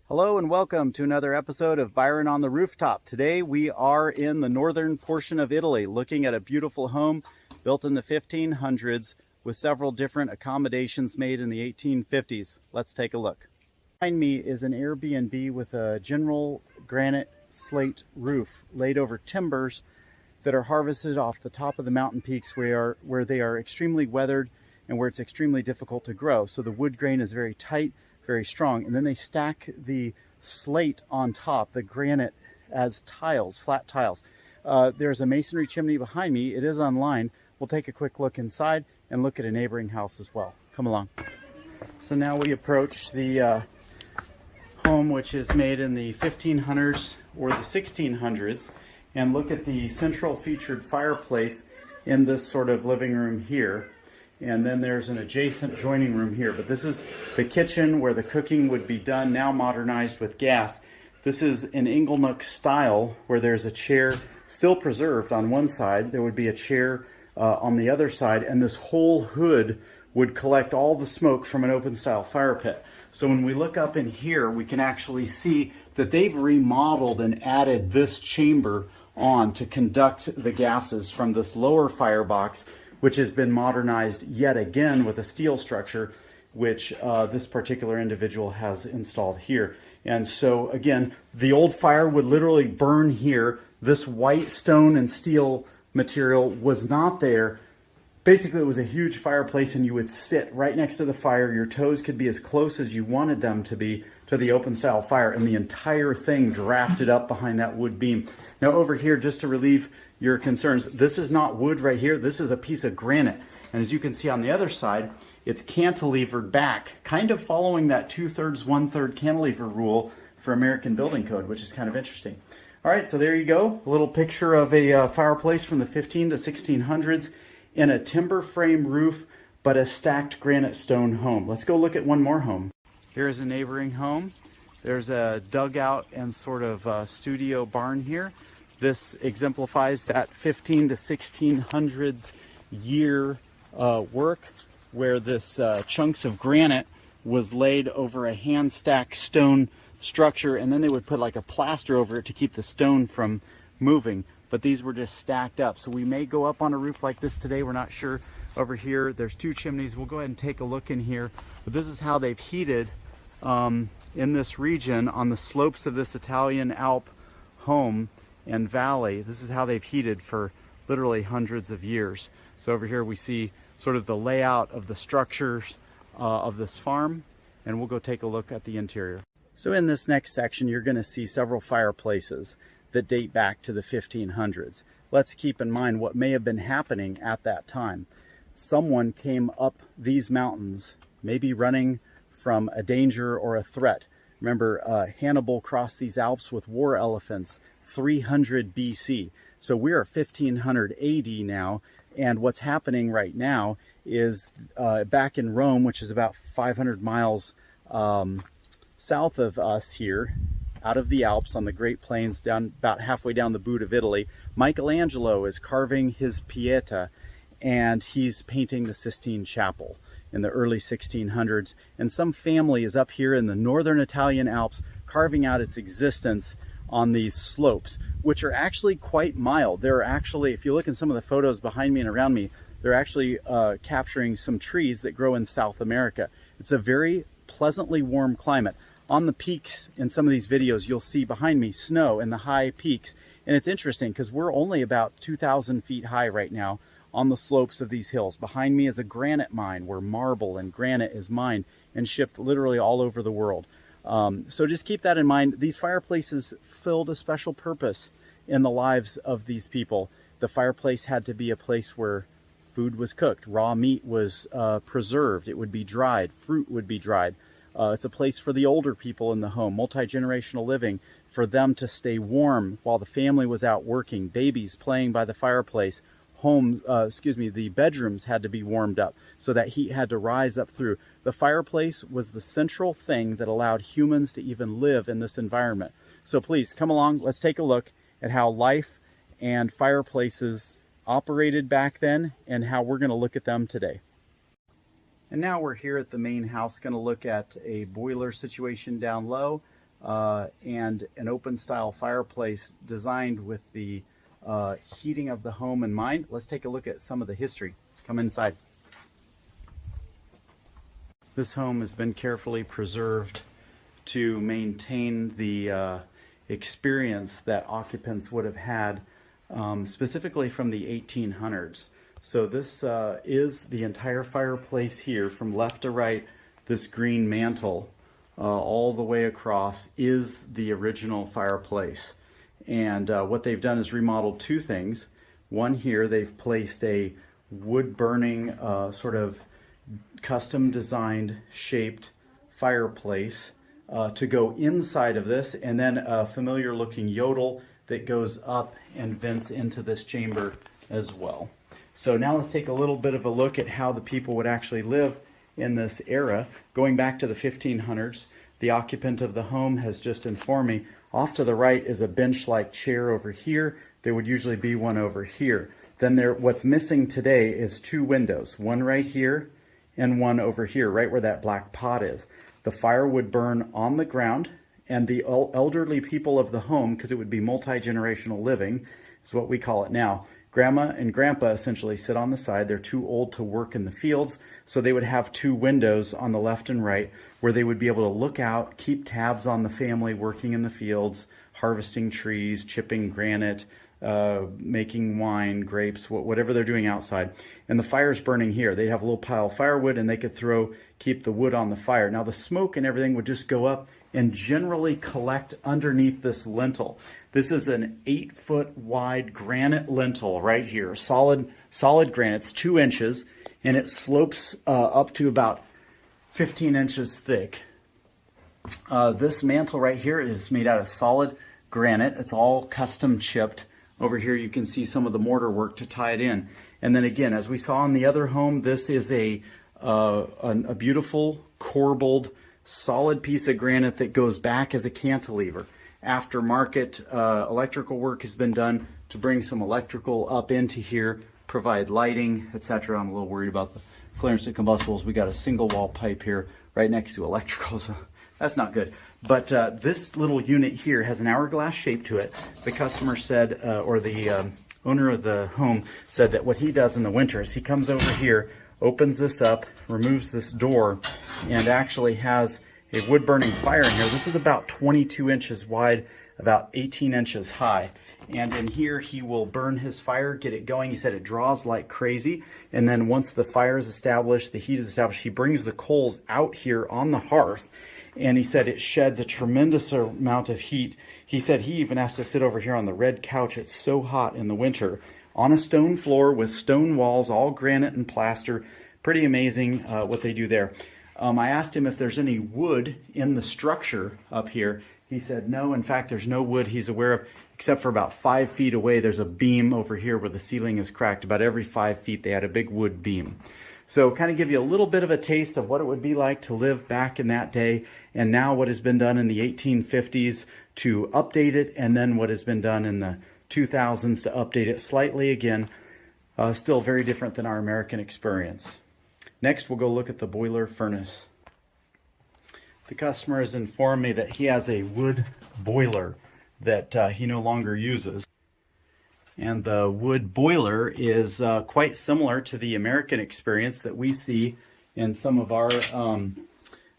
Hello and welcome to another episode of Byron on the Rooftop. Today we are in the northern portion of Italy looking at a beautiful home built in the 1500s with several different accommodations made in the 1850s. Let's take a look. Behind me is an Airbnb with a general granite slate roof laid over timbers that are harvested off the top of the mountain peaks where they are extremely weathered and where it's extremely difficult to grow. So the wood grain is very tight, very strong, and then they stack the slate on top, the granite, as tiles, flat tiles. There's a masonry chimney behind me. It is online. We'll take a quick look inside and look at a neighboring house as well. Come along. So now we approach the home, which is made in the 1500s or the 1600s, and look at the central featured fireplace in this sort of living room here. And then there's an adjacent joining room here. But this is the kitchen where the cooking would be done, now modernized with gas. This is an inglenook style where there's a chair still preserved on one side. There would be a chair on the other side, and this whole hood would collect all the smoke from an open style fire pit. So when we look up in here, we can actually see that they've remodeled and added this chamber on to conduct the gases from this lower firebox, which has been modernized yet again with a steel structure, which this particular individual has installed here. And so again, the old fire would literally burn here. This white stone and steel material was not there. Basically, it was a huge fireplace, and you would sit right next to the fire. Your toes could be as close as you wanted them to be to the open style fire, and the entire thing drafted up behind that wood beam. Now over here, just to relieve your concerns, this is not wood right here. This is a piece of granite. And as you can see on the other side, it's cantilevered back, kind of following that 2/3, 1/3 cantilever rule for American building code, which is kind of interesting. All right, so there you go. A little picture of a fireplace from the 15 to 1600s in a timber frame roof, but a stacked granite stone home. Let's go look at one more home. Here's a neighboring home. There's a dugout and sort of studio barn here. This exemplifies that 15 to 1600s year work where this chunks of granite was laid over a hand stacked stone structure, and then they would put like a plaster over it to keep the stone from moving. But these were just stacked up. So we may go up on a roof like this today. We're not sure. Over here, there's two chimneys. We'll go ahead and take a look in here. But this is how they've heated in this region on the slopes of this Italian Alp home and valley. This is how they've heated for literally hundreds of years. So over here we see sort of the layout of the structures of this farm, and we'll go take a look at the interior. So in this next section, you're going to see several fireplaces that date back to the 1500s. Let's keep in mind what may have been happening at that time. Someone came up these mountains, maybe running from a danger or a threat. Remember, Hannibal crossed these Alps with war elephants 300 BC. So we're 1500 AD now, and what's happening right now is back in Rome, which is about 500 miles south of us here, out of the Alps on the Great Plains, down about halfway down the boot of Italy, Michelangelo is carving his Pieta, and he's painting the Sistine Chapel in the early 1600s. And some family is up here in the northern Italian Alps carving out its existence on these slopes, which are actually quite mild. They're actually, if you look in some of the photos behind me and around me, they're actually capturing some trees that grow in South America. It's a very pleasantly warm climate. On the peaks in some of these videos, you'll see behind me snow in the high peaks. And it's interesting because we're only about 2,000 feet high right now on the slopes of these hills. Behind me is a granite mine where marble and granite is mined and shipped literally all over the world. So just keep that in mind. These fireplaces filled a special purpose in the lives of these people. The fireplace had to be a place where food was cooked. Raw meat was preserved. It would be dried. Fruit would be dried. It's a place for the older people in the home, multi-generational living, for them to stay warm while the family was out working, babies playing by the fireplace. The bedrooms had to be warmed up, so that heat had to rise up through. The fireplace was the central thing that allowed humans to even live in this environment. So please come along, let's take a look at how life and fireplaces operated back then and how we're going to look at them today. And now we're here at the main house, going to look at a boiler situation down low, and an open style fireplace designed with the heating of the home in mind. Let's take a look at some of the history. Come inside. This home has been carefully preserved to maintain the experience that occupants would have had, specifically from the 1800s. So this is the entire fireplace here from left to right. This green mantle all the way across is the original fireplace. And what they've done is remodeled two things. One here, they've placed a wood burning sort of custom designed shaped fireplace to go inside of this, and then a familiar looking yodel that goes up and vents into this chamber as well. So now let's take a little bit of a look at how the people would actually live in this era. Going back to the 1500s, the occupant of the home has just informed me, off to the right is a bench-like chair over here. There would usually be one over here. Then what's missing today is two windows, one right here and one over here, right where that black pot is. The fire would burn on the ground, and the elderly people of the home, because it would be multi-generational living, is what we call it now. Grandma and grandpa essentially sit on the side. They're too old to work in the fields, so they would have two windows on the left and right where they would be able to look out, keep tabs on the family working in the fields, harvesting trees, chipping granite, making wine, grapes, whatever they're doing outside. And the fire's burning here. They'd have a little pile of firewood, and they could keep the wood on the fire. Now the smoke and everything would just go up and generally collect underneath this lintel. This is an 8-foot wide granite lintel right here, solid granite. It's 2 inches, and it slopes up to about 15 inches thick. This mantle right here is made out of solid granite. It's all custom chipped. Over here you can see some of the mortar work to tie it in. And then again, as we saw in the other home, this is a beautiful corbelled solid piece of granite that goes back as a cantilever. Aftermarket electrical work has been done to bring some electrical up into here, provide lighting, etc. I'm a little worried about the clearance of combustibles. We got a single wall pipe here right next to electrical, so that's not good. But this little unit here has an hourglass shape to it. The customer said, or the owner of the home said, that what he does in the winter is he comes over here, opens this up, removes this door, and actually has a wood burning fire in here. This is about 22 inches wide, about 18 inches high. And in here he will burn his fire, get it going. He said it draws like crazy. And then once the fire is established, the heat is established, he brings the coals out here on the hearth. And he said it sheds a tremendous amount of heat. He said he even has to sit over here on the red couch. It's so hot in the winter. On a stone floor with stone walls, all granite and plaster. Pretty amazing what they do there. I asked him if there's any wood in the structure up here. He said no. In fact, there's no wood he's aware of, except for about 5 feet away. There's a beam over here where the ceiling is cracked. About every 5 feet, they had a big wood beam. So kind of give you a little bit of a taste of what it would be like to live back in that day, and now what has been done in the 1850s to update it, and then what has been done in the 2000s to update it slightly again. Still very different than our American experience. Next, we'll go look at the boiler furnace. The customer has informed me that he has a wood boiler that he no longer uses. And the wood boiler is quite similar to the American experience that we see in some of our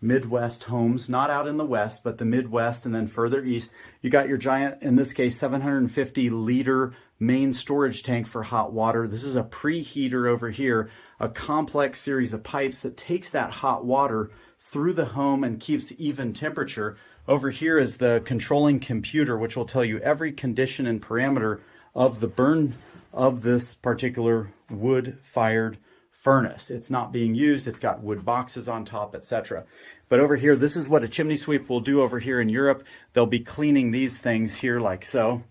Midwest homes, not out in the West, but the Midwest and then further east. You got your giant, in this case, 750 liter main storage tank for hot water. This is a preheater over here, a complex series of pipes that takes that hot water through the home and keeps even temperature. Over here is the controlling computer, which will tell you every condition and parameter of the burn of this particular wood-fired furnace. It's not being used. It's got wood boxes on top, etc. But over here, this is what a chimney sweep will do over here in Europe. They'll be cleaning these things here like so.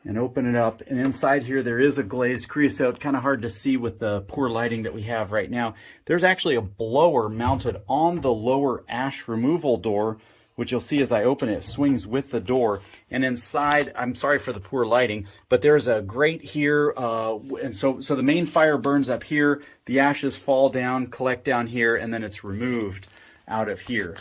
And open it up. And inside here, there is a glazed creosote. Kind of hard to see with the poor lighting that we have right now. There's actually a blower mounted on the lower ash removal door, which you'll see as I open it, swings with the door. And inside, I'm sorry for the poor lighting, but there's a grate here. And so the main fire burns up here. The ashes fall down, collect down here, and then it's removed out of here.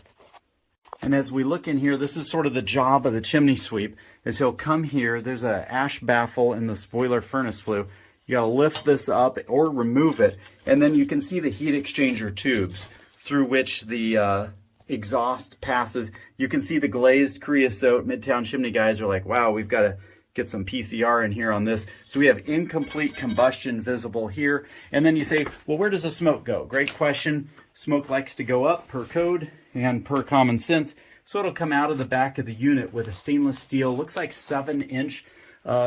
And as we look in here, this is sort of the job of the chimney sweep, is he'll come here. There's an ash baffle in the boiler furnace flue. You got to lift this up or remove it, and then you can see the heat exchanger tubes through which the exhaust passes. You can see the glazed creosote. Midtown Chimney guys are like, wow, we've got to get some PCR in here on this. So we have incomplete combustion visible here. And then you say, well, where does the smoke go? Great question. Smoke likes to go up per code and per common sense. So it'll come out of the back of the unit with a stainless steel, looks like 7-inch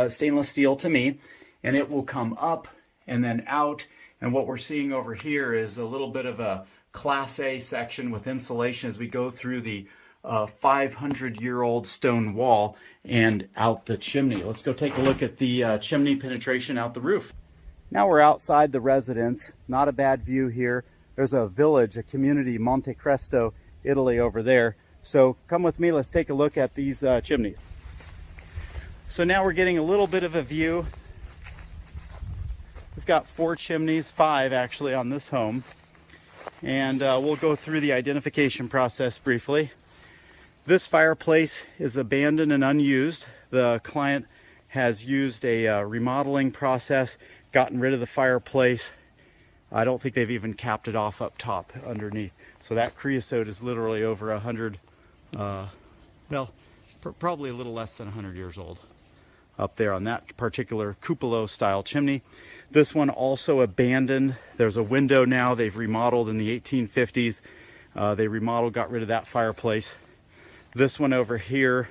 stainless steel to me. And it will come up and then out. And what we're seeing over here is a little bit of a Class A section with insulation as we go through the 500-year-old stone wall and out the chimney. Let's go take a look at the chimney penetration out the roof. Now we're outside the residence. Not a bad view here. There's a village, a community, Monte Cristo, Italy over there. So come with me, let's take a look at these chimneys. So now we're getting a little bit of a view. We've got 4 chimneys, 5 actually on this home. And we'll go through the identification process briefly. This fireplace is abandoned and unused. The client has used a remodeling process, gotten rid of the fireplace. I don't think they've even capped it off up top underneath. So that creosote is literally over 100, probably a little less than 100 years old up there on that particular cupola style chimney. This one also abandoned. There's a window now they've remodeled in the 1850s. They remodeled, got rid of that fireplace. This one over here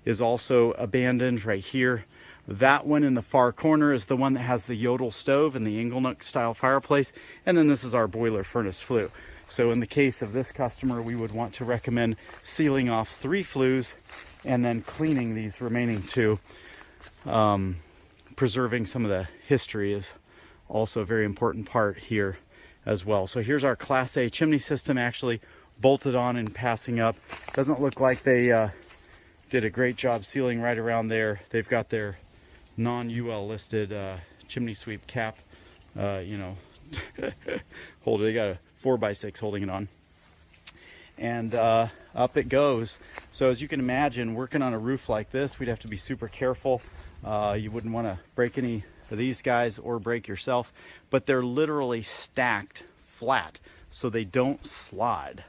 is also abandoned right here. That one in the far corner is the one that has the yodel stove and the inglenook style fireplace. And then this is our boiler furnace flue. So in the case of this customer, we would want to recommend sealing off 3 flues and then cleaning these remaining 2. Preserving some of the history is also a very important part here as well. So here's our Class A chimney system actually bolted on and passing up. Doesn't look like they did a great job sealing right around there. They've got their non-UL listed chimney sweep cap, hold it. They got a 4x6 holding it on. And up it goes. So as you can imagine, working on a roof like this, we'd have to be super careful. You wouldn't want to break any of these guys or break yourself, but they're literally stacked flat so they don't slide.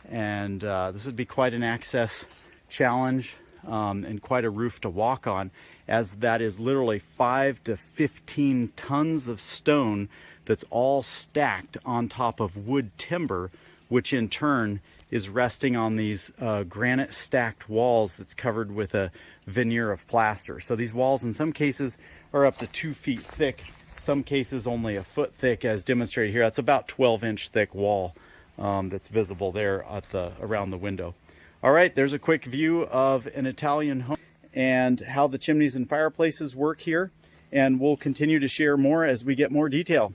And this would be quite an access challenge and quite a roof to walk on, as that is literally 5 to 15 tons of stone that's all stacked on top of wood timber, which in turn is resting on these granite stacked walls that's covered with a veneer of plaster. So these walls in some cases are up to 2 feet thick, some cases only a foot thick as demonstrated here. That's about 12-inch thick wall that's visible there at around the window. All right, there's a quick view of an Italian home and how the chimneys and fireplaces work here, and we'll continue to share more as we get more detail.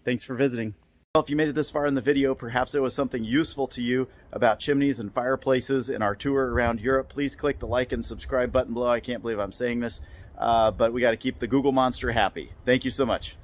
Thanks for visiting. Well, if you made it this far in the video, perhaps it was something useful to you about chimneys and fireplaces in our tour around Europe. Please click the like and subscribe button below. I can't believe I'm saying this, but we got to keep the Google monster happy. Thank you so much.